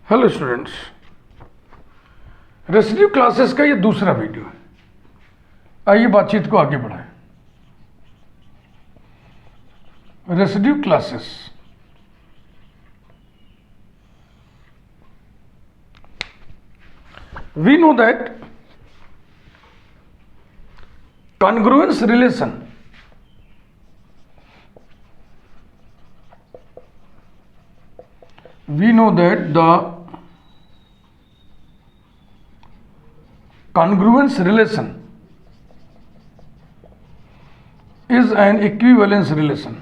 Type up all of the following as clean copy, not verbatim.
Hello students, residue classes का ये दूसरा वीडियो है। आइए बातचीत को आगे बढ़ाएं। Residue classes we know that congruence relation we know that the congruence relation is an equivalence relation.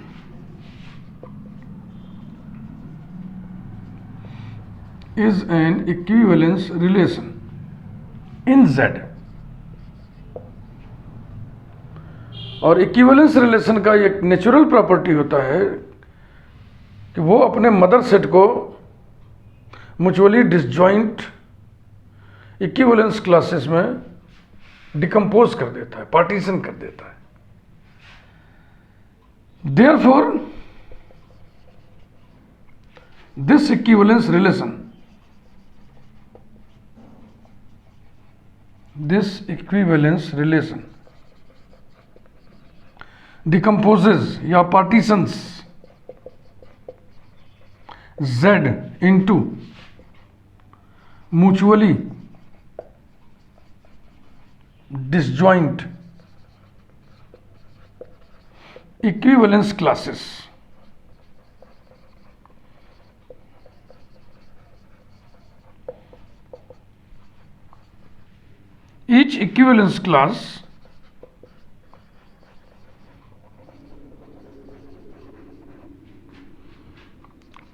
Is an equivalence relation in Z. और इक्विवेलेंस रिलेशन का एक नेचुरल प्रॉपर्टी होता है कि वो अपने मदर सेट को म्यूचुअली डिसजॉइंट इक्विवेलेंस क्लासेस में डिकम्पोज कर देता है, पार्टीशन कर देता है। Therefore this equivalence relation decomposes या partitions Z into mutually disjoint equivalence classes. Each equivalence class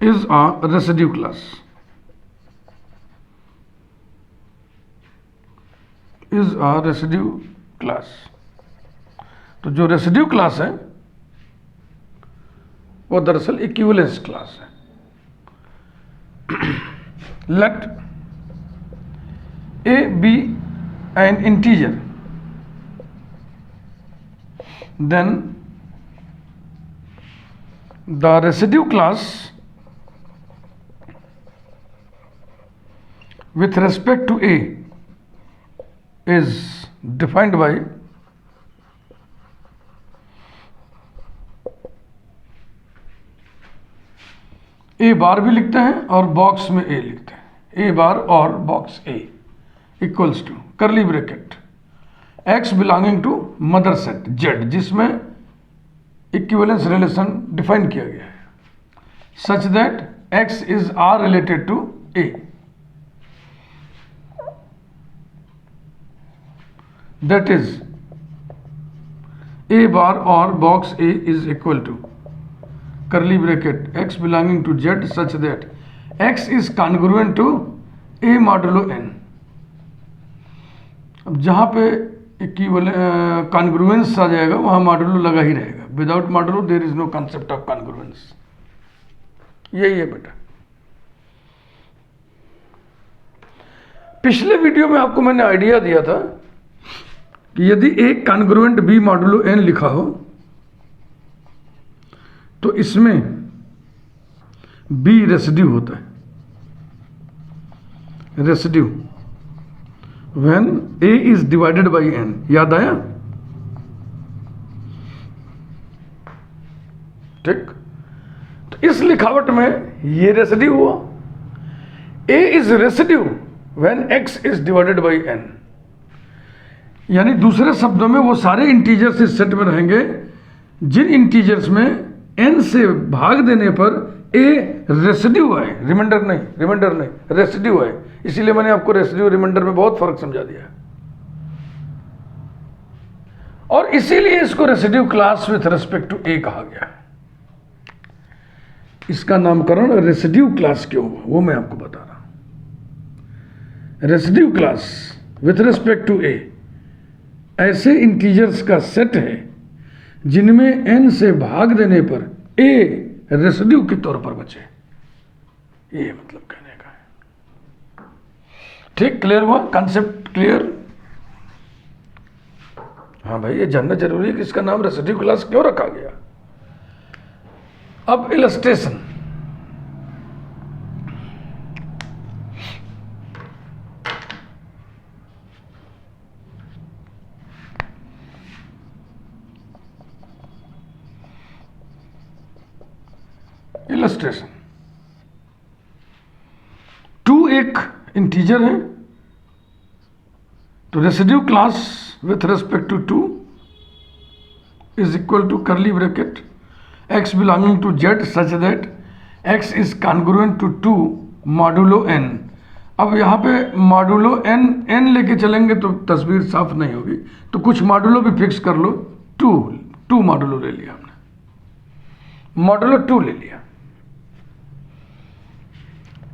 is a residue class. Is a residue class. तो जो रेसिड्यू क्लास है वो दरअसल इक्विवेलेंस क्लास है। Let a be an integer, then the residue class with respect to A is defined by A bar भी लिखते हैं और बॉक्स में A लिखते हैं। A बार और box A equals to curly bracket X belonging to mother set Z, जिसमें equivalence relation define किया गया है such that X is R related to A. That is, A bar or box A is equal to curly bracket X belonging to Z such that X is congruent to A modulo N. अब जहाँ पे congruence आ जाएगा वहाँ modulo लगा ही रहेगा। Without modulo there is no concept of congruence. यही है बेटा। पिछले वीडियो में आपको मैंने आइडिया दिया था कि यदि एक कॉन्ग्रुएंट बी मॉडुलो एन लिखा हो तो इसमें बी रेसिड्यू होता है। Residue when A is divided by N. याद आया? ठीक। तो इस लिखावट में ये रेसिड्यू हुआ। A is residue when X is divided by N. यानी दूसरे शब्दों में वो सारे इंटीजर्स इस सेट में रहेंगे जिन इंटीजर्स में n से भाग देने पर a रेसिड्यू आए, रिमाइंडर नहीं, रेसिड्यू आए। इसीलिए मैंने आपको रेसिड्यू रिमाइंडर में बहुत फर्क समझा दिया और इसीलिए इसको residue class with respect to a कहा गया। इसका नामकरण रेसिड्यू क्लास क्यों हुआ वो मैं आपको बता रहा हूं। Residue class with respect to a ऐसे इंटीजर्स का सेट है जिनमें n से भाग देने पर a रेसिड्यू के तौर पर बचे। ये मतलब कहने का है। ठीक, क्लियर हुआ? Concept clear? हाँ भाई, ये जानना जरूरी है कि इसका नाम रेसिड्यू क्लास क्यों रखा गया। अब इलस्ट्रेशन। इलस्ट्रेशन, 2 एक इंटीजर है, तो residue class with respect to 2 is equal to curly bracket x belonging to z such that x is congruent to 2 modulo n। अब यहाँ पे मॉडुलो n लेके चलेंगे तो तस्वीर साफ नहीं होगी, तो कुछ मॉडुलो भी फिक्स कर लो। 2 मॉडुलो ले लिया हमने, मॉडुलो 2 ले लिया,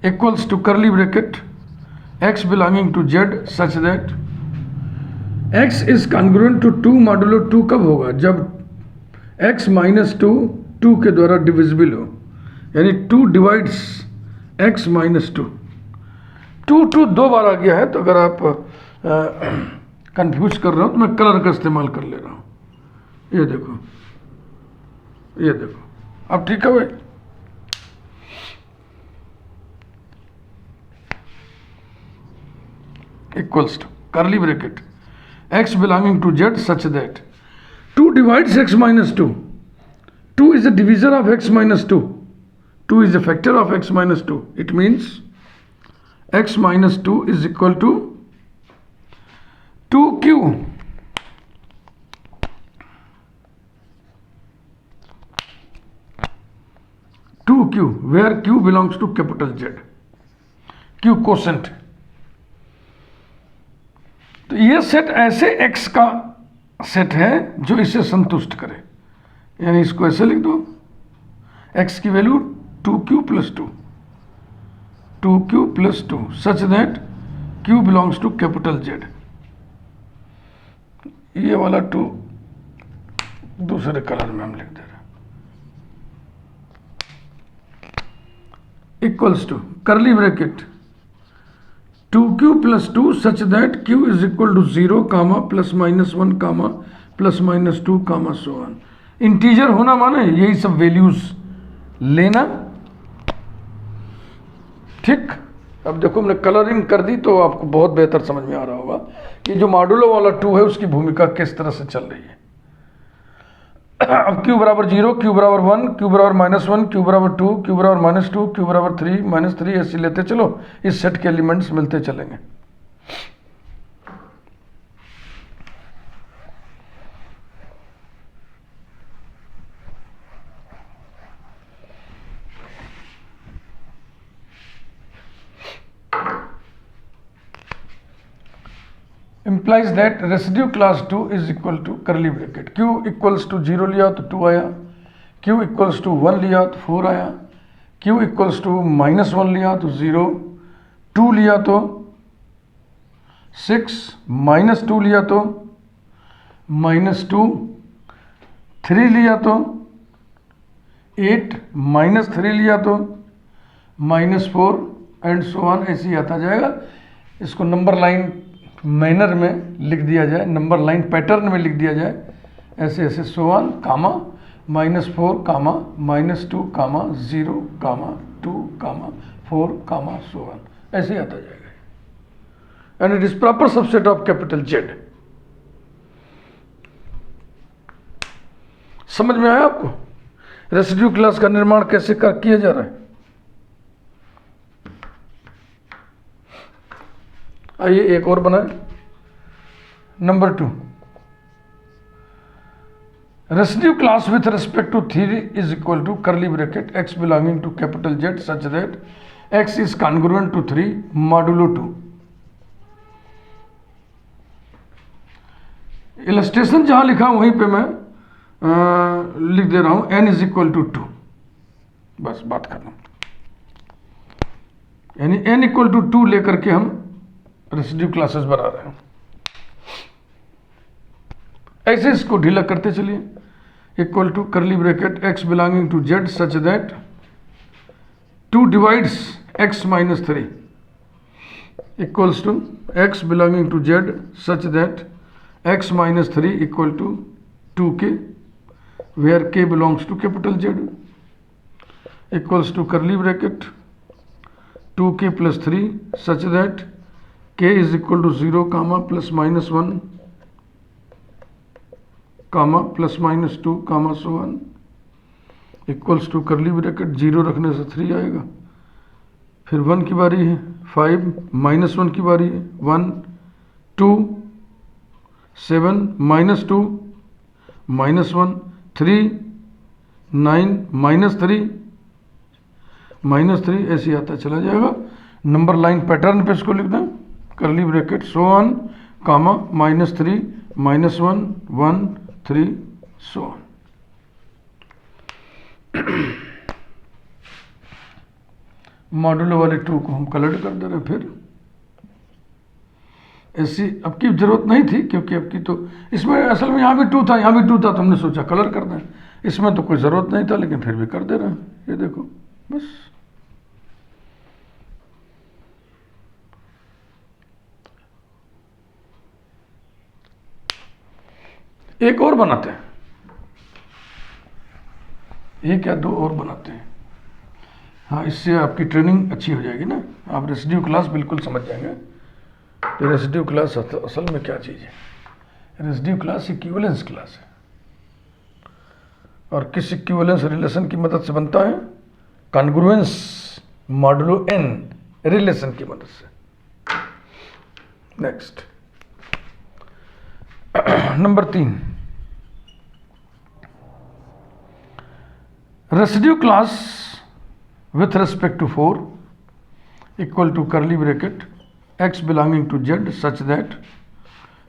equals to curly bracket x belonging to z such that x is congruent to 2 modulo 2 कब होगा? जब x माइनस 2 के द्वारा डिविजिबल हो, यानी 2 डिवाइड्स x माइनस 2 दो बार आ गया है, तो अगर आप कंफ्यूज कर रहे हो तो मैं कलर का इस्तेमाल कर ले रहा हूँ। ये देखो, ये देखो, अब ठीक है भाई। Equals to curly bracket x belonging to z such that 2 divides x minus 2. 2 is a divisor of x minus 2. 2 is a factor of x minus 2. It means x minus 2 is equal to 2q. 2q, where q belongs to capital Z. q quotient. तो ये set ऐसे x का set है जो इसे संतुष्ट करे, यानी इसको ऐसे लिख दो, x की value 2q plus 2 such that q belongs to capital Z। ये वाला 2 दूसरे कलर में हम लिख दे रहे हैं, equals to curly bracket 2q plus 2 such that q is equal to 0 comma plus minus 1 comma plus minus 2 comma so on. Integer होना माने यही सब वैल्यूज लेना, ठीक। अब देखो हमने कलरिंग कर दी तो आपको बहुत बेहतर समझ में आ रहा होगा कि जो मॉडुलो वाला 2 है उसकी भूमिका किस तरह से चल रही है। अब q बराबर 0, q बराबर 1, q बराबर माइनस 1, q बराबर 2, q बराबर माइनस 2, q बराबर 3 माइनस 3, ऐसे लेते चलो, इस सेट के एलिमेंट्स मिलते चलेंगे। implies that residue class 2 is equal to curly bracket q equals to 0 लिया तो 2 आया, q equals to 1 लिया तो 4 आया, q equals to माइनस 1 लिया तो 0, 2 लिया तो 6, माइनस 2 लिया तो माइनस 2, 3 लिया तो 8, माइनस 3 लिया तो माइनस 4 एंड सो ऑन, ऐसे ही आता जाएगा। इसको नंबर लाइन मैनर में लिख दिया जाए, नंबर लाइन पैटर्न में लिख दिया जाए, ऐसे ऐसे so on, comma minus 4 comma minus 2 comma 0 comma 2 comma 4 comma so on, ऐसे ही आता जाएगा। And it is proper subset of capital Z. समझ में आया आपको रेसिड्यू क्लास का निर्माण कैसे किया जा रहा है? आइए एक और बनाए, number 2, residue class with respect to 3 is equal to curly bracket x belonging to capital Z such that x is congruent to 3 modulo 2। Illustration जहां लिखा वहीं पे मैं लिख दे रहा हूं n इज इक्वल टू 2, बस बात खत्म। यानी n इक्वल टू 2 लेकर के हम रेसिड्यू क्लासेस बना रहे हैं। ऐसे इसको ढीला करते चलिए, equal to curly bracket x belonging to Z such that 2 divides x minus 3 equals to x belonging to Z such that x minus 3 equal to 2k where k belongs to capital Z equals to curly bracket 2k plus 3 such that k is equal to 0 comma plus minus 1 comma plus minus 2 comma so 1 equals to curly bracket 0 रखने से 3 आएगा, फिर 1 की बारी है, 5 -1 की बारी है, 1 2 7 -2 -1 3 9 -3 ऐसे आता चला जाएगा। नंबर लाइन पैटर्न पे इसको लिख दें, curly bracket so on comma -3 -1 1 3 so on. Modulo वाले 2 को हम कलर कर दे रहे हैं। फिर ऐसी अब की जरूरत नहीं थी, क्योंकि अब की तो इसमें असल में यहाँ भी 2 था, यहाँ भी 2 था, तो हमने सोचा कलर कर दें। इसमें तो कोई ज़रूरत नहीं था, लेकिन फिर भी कर दे रहे हैं। ये देखो बस एक और बनाते हैं, एक या 2 और बनाते हैं। हाँ, इससे आपकी ट्रेनिंग अच्छी हो जाएगी ना, आप रेसिड्यू क्लास बिल्कुल समझ जाएंगे। तो रेसिड्यू क्लास असल में क्या चीज़ है? रेसिड्यू क्लास इक्विवेलेंस क्लास है, और किस इक्विवेलेंस रिलेशन की मदद से बनता है? कॉन्ग्रुएंस मॉडुलो n रिलेशन की मदद से। Next number 3, residue class with respect to 4 equal to curly bracket x belonging to z such that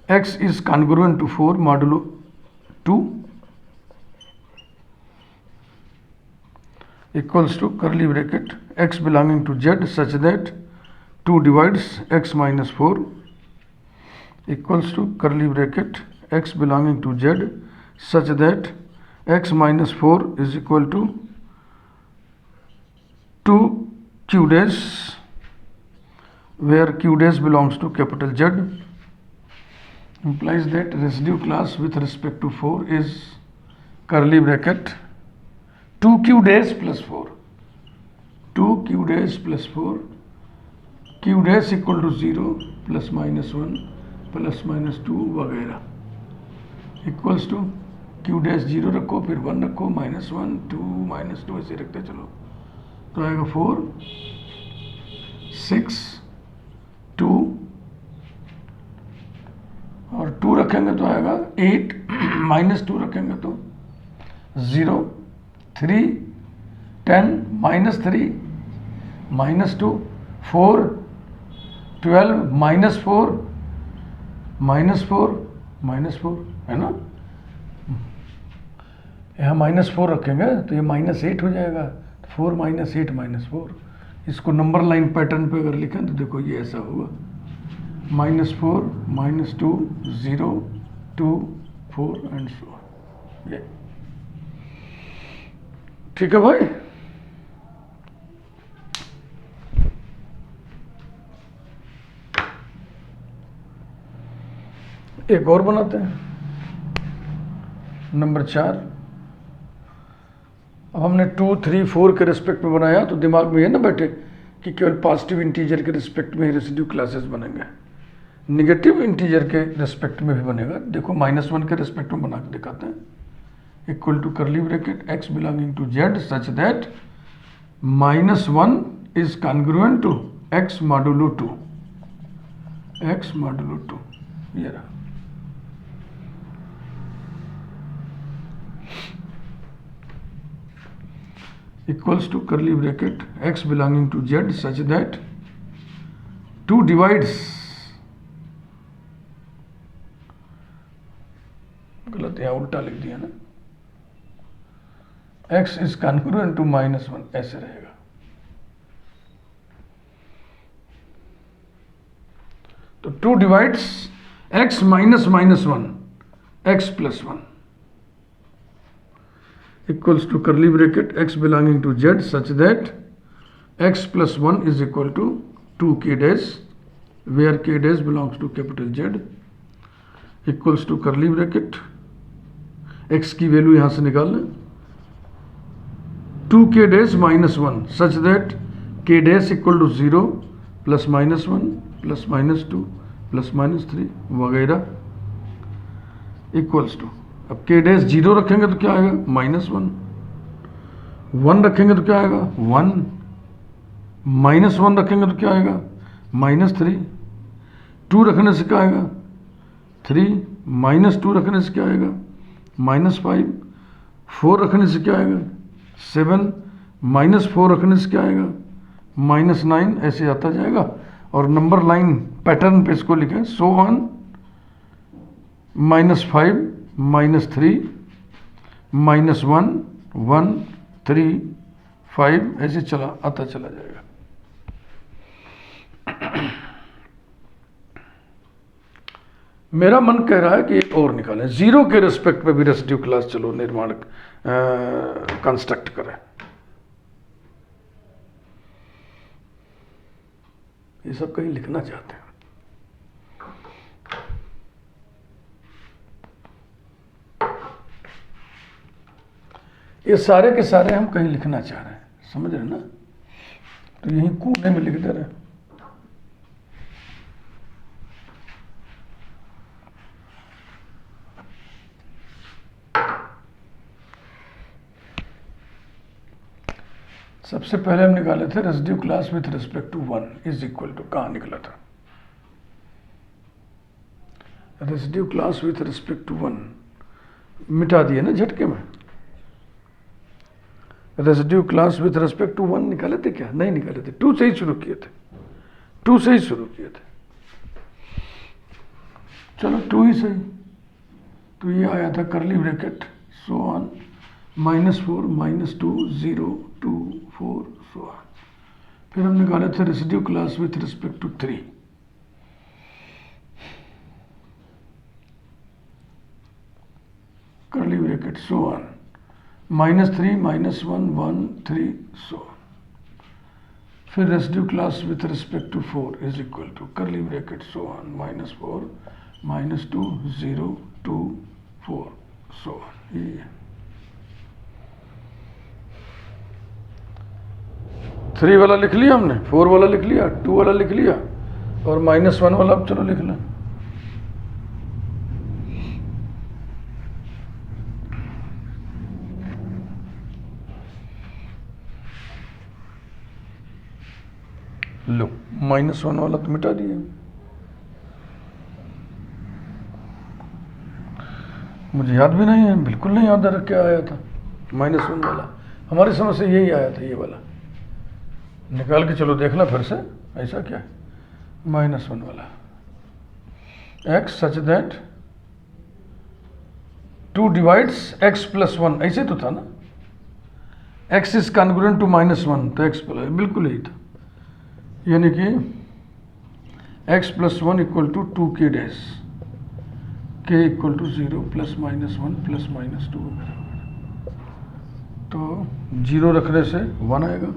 x is congruent to 4 modulo 2 equals to curly bracket x belonging to z such that 2 divides x minus 4 equals to curly bracket x belonging to z such that x minus 4 is equal to 2 q dash where q dash belongs to capital Z implies that residue class with respect to 4 is curly bracket 2q dash plus 4 2q dash plus 4 q dash equal to 0 plus minus 1 plus minus 2 वगैरह equals to q dash 0 रखो, फिर 1 रखो, -1 2 -2 ऐसे रखते चलो, तो आएगा 4 6 2 और 2 रखेंगे तो आएगा 8 -2 रखेंगे तो 0 3 10 -3 -2 4 12 -4 -4 है ना। यहाँ -4 रखेंगे तो ये -8 हो जाएगा, 4 -8 -4। इसको नंबर लाइन पैटर्न पे अगर लिखें तो देखो ये ऐसा होगा, -4 -2 0 2 4 एंड सो। ये ठीक है भाई। एक और बनाते हैं, नंबर 4। अब हमने 2 3 4 के रिस्पेक्ट में बनाया, तो दिमाग में ये ना बैठे कि केवल पॉजिटिव इंटीजर के रिस्पेक्ट में ही रेसिड्यू क्लासेस बनेंगे, नेगेटिव इंटीजर के रिस्पेक्ट में भी बनेगा। देखो -1 के रिस्पेक्ट में बना के दिखाते हैं, equal to curly bracket x belonging to z such that -1 is congruent to x modulo 2 x modulo 2। ये रहा, equals to curly bracket x belonging to z such that 2 divides, गलत यहाँ उल्टा लिख दिया ना, x is congruent to -1 ऐसे रहेगा। तो 2 divides x minus -1 x plus 1 equals to curly bracket x belonging to z such that x plus 1 is equal to 2k dash where k dash belongs to capital Z equals to curly bracket x की value यहाँ से निकाल लें, 2k dash -1 such that k dash equal to 0 plus -1 plus -2 plus -3 वगैरह equals to, अब k dash 0 रखेंगे तो क्या आएगा -1 1 रखेंगे तो क्या आएगा 1, -1 रखेंगे तो क्या आएगा -3, 2 रखने से क्या आएगा 3, -2 रखने से क्या आएगा -5, 4 रखने से क्या आएगा 7, -4 रखने से क्या आएगा -9, ऐसे आता जाएगा। और नंबर लाइन पैटर्न पे इसको लिखें, सो ऑन -5, -3, -1, 1, 3, 5, ऐसे आता चला जाएगा। मेरा मन कह रहा है कि एक और निकालें, 0 के रिस्पेक्ट पे भी रेसिड्यू क्लास चलो निर्माण कंस्ट्रक्ट करें। ये सब कहीं लिखना चाहते हैं। ये सारे के सारे हम कहीं लिखना चाह रहे हैं, समझ रहे ना, तो यहीं कोने में लिख दे रहे हैं। सबसे पहले हम निकाले थे residue class with respect to 1 is equal to, कहाँ निकला था residue class with respect to 1, मिटा दिए ना झटके में। Residue class with respect to 1 निकाले थे क्या? नहीं निकाले थे, 2 से ही शुरू किए थे, 2 से ही शुरू किए थे। चलो 2 ही सही, तो ये आया था curly bracket so on -4, -2, 0, 2, 4, so on. फिर हम निकाले थे residue class with respect to 3, curly bracket so on -3, -1, 1, 3, so on. फिर residue class with respect to 4 is equal to curly bracket so on -4, -2, 0, 2, 4, so on. ये 3 वाला लिख लिया हमने, 4 वाला लिख लिया, 2 वाला लिख लिया, और -1 वाला अब चलो लिख लें। लो -1 वाला तो मिटा दिया, मुझे याद भी नहीं है, बिल्कुल नहीं याद है क्या आया था -1 वाला। हमारी समझ से यही आया था, ये वाला निकाल के चलो देखना फिर से, ऐसा क्या है -1 वाला, x such that 2 divides x + 1, ऐसे तो था ना, x इज कॉन्ग्रुएंट टू -1, तो x प्लस, बिल्कुल यही था, यानी कि x + 1 = 2k डैश, k = 0 +- 1 +- 2 वगैरह। तो 0 रखने से 1 आएगा,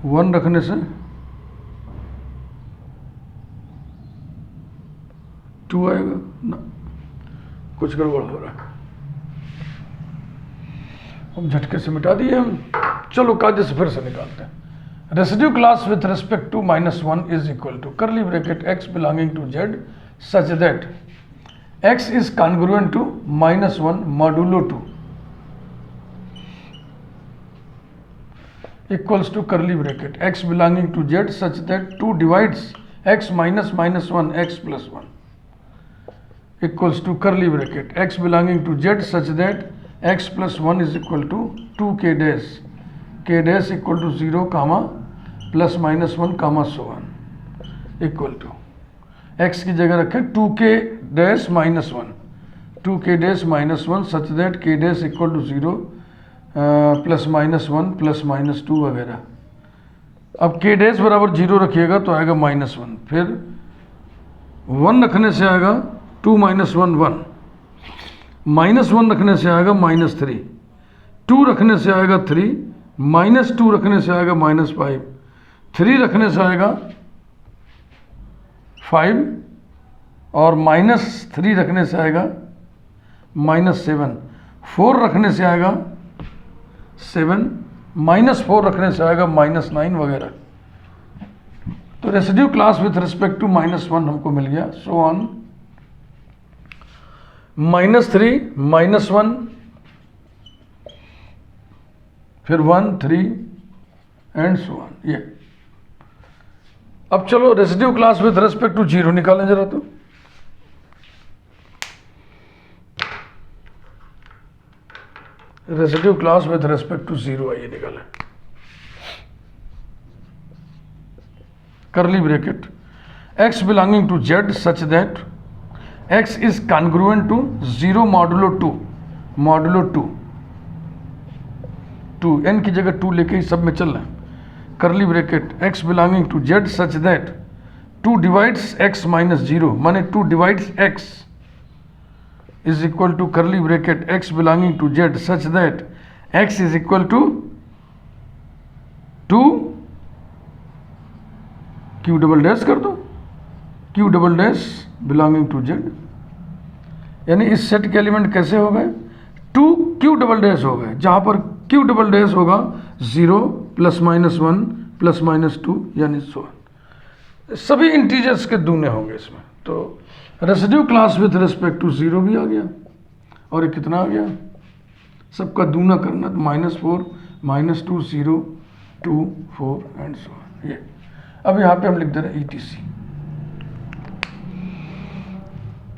1 रखने से 2 आएगा ना, कुछ गड़बड़ हो रहा है, हम झटके से मिटा दिए हम। चलो कायदे से फिर से निकालते हैं। Residue class with respect to -1 is equal to curly bracket x belonging to z such that x is congruent to -1 modulo 2 equals to curly bracket x belonging to z such that 2 divides x minus -1 x plus 1 equals to curly bracket x belonging to z such that x plus 1 is equal to 2k dash, k dash equal to 0 comma plus -1 comma so on equal to x की जगह रखें 2k dash -1, 2k dash -1 such that k dash equal to 0 +-1 +-2 वगैरह। अब k dash बराबर 0 रखिएगा तो आएगा -1, फिर 1 रखने से आएगा 2 - 1 1, -1 रखने से आएगा -3, 2 रखने से आएगा 3, -2 रखने से आएगा -5, 3 रखने से आएगा 5, और -3 रखने से आएगा -7, 4 रखने से आएगा 7, -4 रखने से आएगा -9 वगैरह। तो residue class with respect to -1 हमको मिल गया, सो ऑन -3, -1, फिर 1 3 एंड सो ऑन। ये अब चलो residue class with respect to 0 निकालें जरा। तो residue class with respect to 0 आइए निकालें। curly bracket x belonging to z such that x is congruent to 0 modulo 2 n की जगह 2 लेके ही सब में चल रहे हैं। curly bracket x belonging to z such that 2 divides x minus 0 माने 2 divides x is equal to curly bracket x belonging to z such that x is equal to 2 q double dash कर दो, q double dash belonging to Z. यानी इस set के element कैसे हो गए? 2 q double dash हो गए, जहां पर क्यू डबल डैश होगा 0 +-1 +-2 यानी सो सभी इंटीजर्स के दूने होंगे इसमें। तो residue class with respect to 0 भी आ गया, और ये कितना आ गया? सबका दूना करना तो -4 -2 0 2 4 एंड सो ऑन। ये अब यहाँ पे हम लिख दे रहे हैं ETC।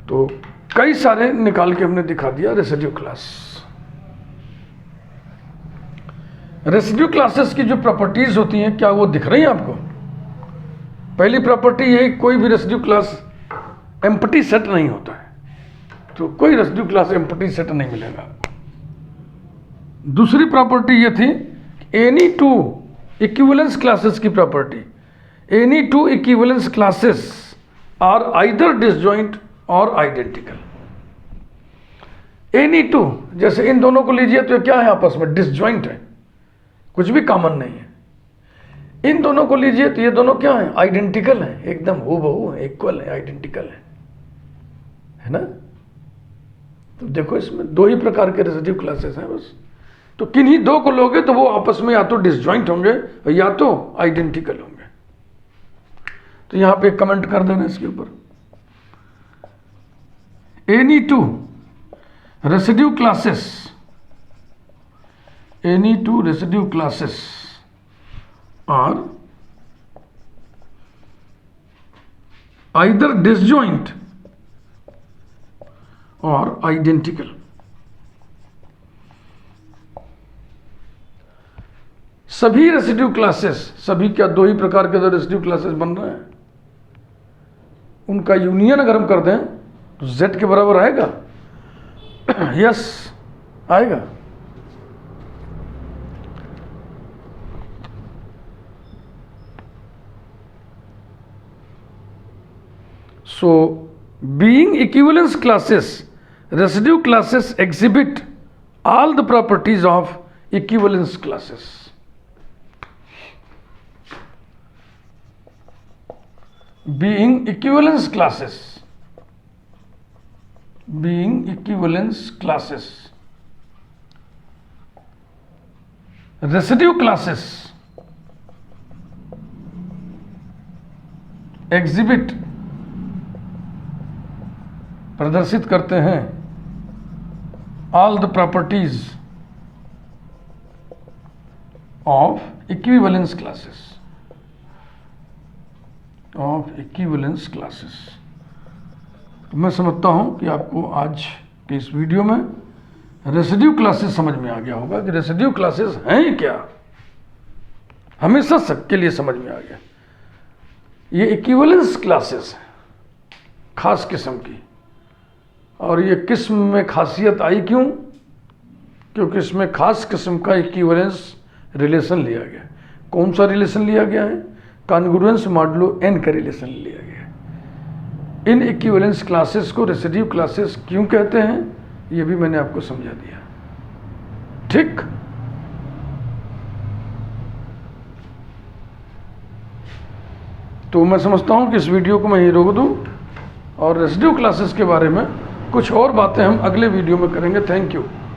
तो कई सारे निकाल के हमने दिखा दिया रेसिड्यू क्लास। रेसिड्यू क्लासेस की जो प्रॉपर्टीज होती हैं, क्या वो दिख रही हैं आपको? पहली प्रॉपर्टी ये, कोई भी रेसिड्यू क्लास एम्प्टी सेट नहीं होता है, तो कोई रेसिड्यू क्लास एम्प्टी सेट नहीं मिलेगा। दूसरी प्रॉपर्टी ये थी, एनी 2 इक्विवेलेंस क्लासेस की property, any 2 equivalence classes are either disjoint or identical। any 2, जैसे इन दोनों को लीजिए तो क्या है? आपस में डिसजॉइंट है, कुछ भी कॉमन नहीं है। इन दोनों को लीजिए तो ये दोनों क्या है? आइडेंटिकल है, एकदम हूबहू है, इक्वल है, आइडेंटिकल है ना। तो देखो इसमें 2 ही प्रकार के रेसिड्यू क्लासेस हैं बस। तो किन्हीं 2 को लोगे तो वो आपस में या तो डिसजॉइंट होंगे या तो आइडेंटिकल होंगे। तो यहां पे कमेंट कर देना इसके ऊपर, any 2 residue classes, any 2 residue classes are either disjoint और आइडेंटिकल। सभी रेसिड्यू क्लासेस, सभी क्या 2 ही प्रकार के जो रेसिड्यू क्लासेस बन रहे हैं, उनका यूनियन अगर हम कर दें तो z के बराबर आएगा? यस आएगा। So being equivalence classes, residue classes exhibit all the properties of equivalence classes. being equivalence classes, being equivalence classes, residue classes exhibit, प्रदर्शित करते हैं all the properties of equivalence classes, of equivalence classes. तो मैं समझता हूं कि आपको आज के इस वीडियो में रेसिड्यू क्लासेस समझ में आ गया होगा कि रेसिड्यू क्लासेस हैं क्या, हमेशा सबके लिए समझ में आ गया। ये इक्विवेलेंस क्लासेस हैं खास किस्म की, और ये किस्म में खासियत आई क्यों? क्योंकि इसमें खास किस्म का इक्विवेलेंस रिलेशन लिया गया। कौन सा रिलेशन लिया गया है? कॉन्ग्रुएंस मॉडुलो n का रिलेशन लिया गया। इन इक्विवेलेंस क्लासेस को रेसिड्यू क्लासेस क्यों कहते हैं, ये भी मैंने आपको समझा दिया। ठीक, तो मैं समझता हूं कि इस वीडियो को मैं यहीं रोक दूं, और रेसिड्यू क्लासेस के बारे में कुछ और बातें हम अगले वीडियो में करेंगे। Thank you.